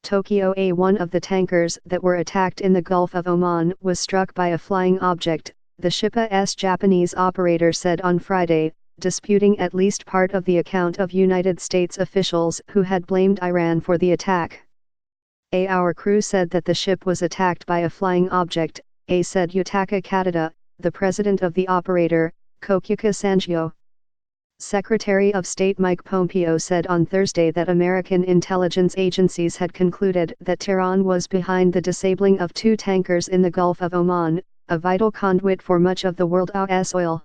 Tokyo. One of the tankers that were attacked in the Gulf of Oman was struck by a flying object, the ship's Japanese operator said on Friday, disputing at least part of the account of United States officials who had blamed Iran for the attack. Our crew said that the ship was attacked by a flying object, said Yutaka Kadada, the president of the operator, Kokuka Sanjyo. Secretary of State Mike Pompeo said on Thursday that American intelligence agencies had concluded that Tehran was behind the disabling of two tankers in the Gulf of Oman, a vital conduit for much of the world's oil.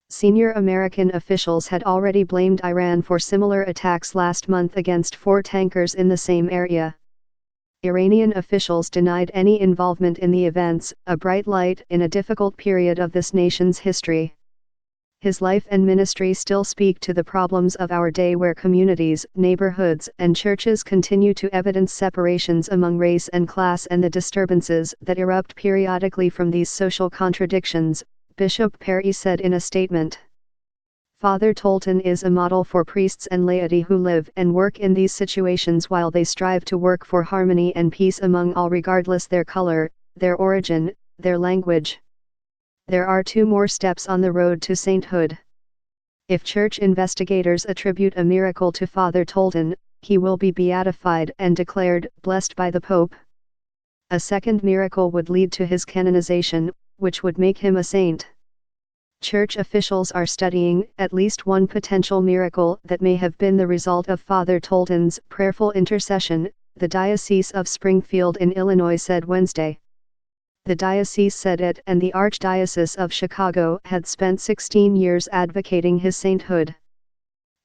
Senior American officials had already blamed Iran for similar attacks last month against 4 tankers in the same area. Iranian officials denied any involvement in the events, a bright light in a difficult period of this nation's history. His life and ministry still speak to the problems of our day, where communities, neighborhoods, and churches continue to evidence separations among race and class and the disturbances that erupt periodically from these social contradictions, Bishop Perry said in a statement. Father Tolton is a model for priests and laity who live and work in these situations while they strive to work for harmony and peace among all, regardless their color, their origin, their language. There are 2 more steps on the road to sainthood. If church investigators attribute a miracle to Father Tolton, he will be beatified and declared blessed by the Pope. A second miracle would lead to his canonization, which would make him a saint. Church officials are studying at least one potential miracle that may have been the result of Father Tolton's prayerful intercession, the Diocese of Springfield in Illinois said Wednesday. The diocese said it and the Archdiocese of Chicago had spent 16 years advocating his sainthood.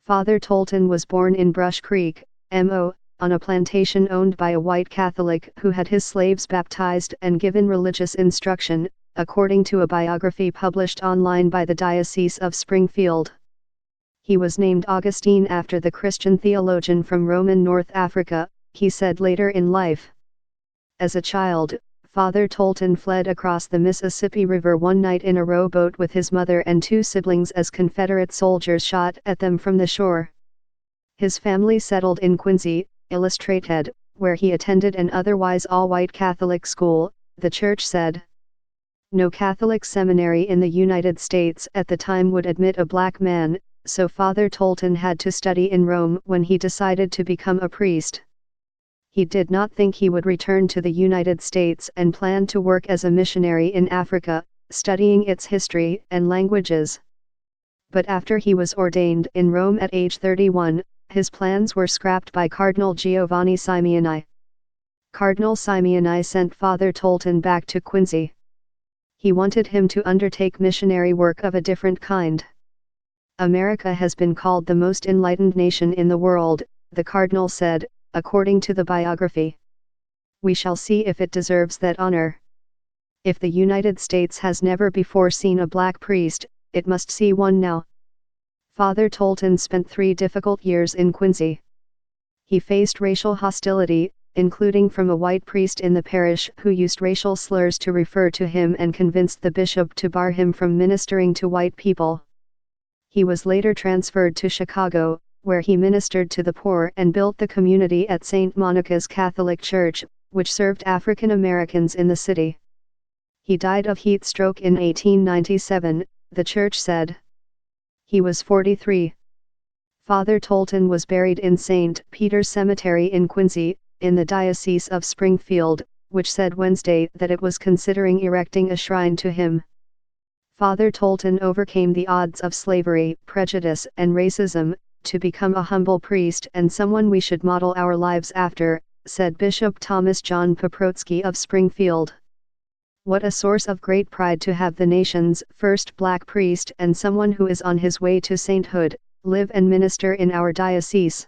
Father Tolton was born in Brush Creek, Mo., on a plantation owned by a white Catholic who had his slaves baptized and given religious instruction, according to a biography published online by the Diocese of Springfield. He was named Augustine after the Christian theologian from Roman North Africa, he said later in life. As a child, Father Tolton fled across the Mississippi River one night in a rowboat with his mother and 2 siblings as Confederate soldiers shot at them from the shore. His family settled in Quincy, Illustrated, where he attended an otherwise all-white Catholic school, the church said. No Catholic seminary in the United States at the time would admit a black man, so Father Tolton had to study in Rome when he decided to become a priest. He did not think he would return to the United States and planned to work as a missionary in Africa, studying its history and languages. But after he was ordained in Rome at age 31, his plans were scrapped by Cardinal Giovanni Simeoni. Cardinal Simeoni sent Father Tolton back to Quincy. He wanted him to undertake missionary work of a different kind. America has been called the most enlightened nation in the world, the cardinal said, according to the biography. We shall see if it deserves that honor. If the United States has never before seen a black priest, it must see one now. Father Tolton spent 3 difficult years in Quincy. He faced racial hostility, including from a white priest in the parish who used racial slurs to refer to him and convinced the bishop to bar him from ministering to white people. He was later transferred to Chicago, where he ministered to the poor and built the community at St. Monica's Catholic Church, which served African Americans in the city. He died of heat stroke in 1897, the church said. He was 43. Father Tolton was buried in St. Peter's Cemetery in Quincy, in the Diocese of Springfield, which said Wednesday that it was considering erecting a shrine to him. Father Tolton overcame the odds of slavery, prejudice, and racism, to become a humble priest and someone we should model our lives after, said Bishop Thomas John Paprotsky of Springfield. What a source of great pride to have the nation's first black priest and someone who is on his way to sainthood, live and minister in our diocese.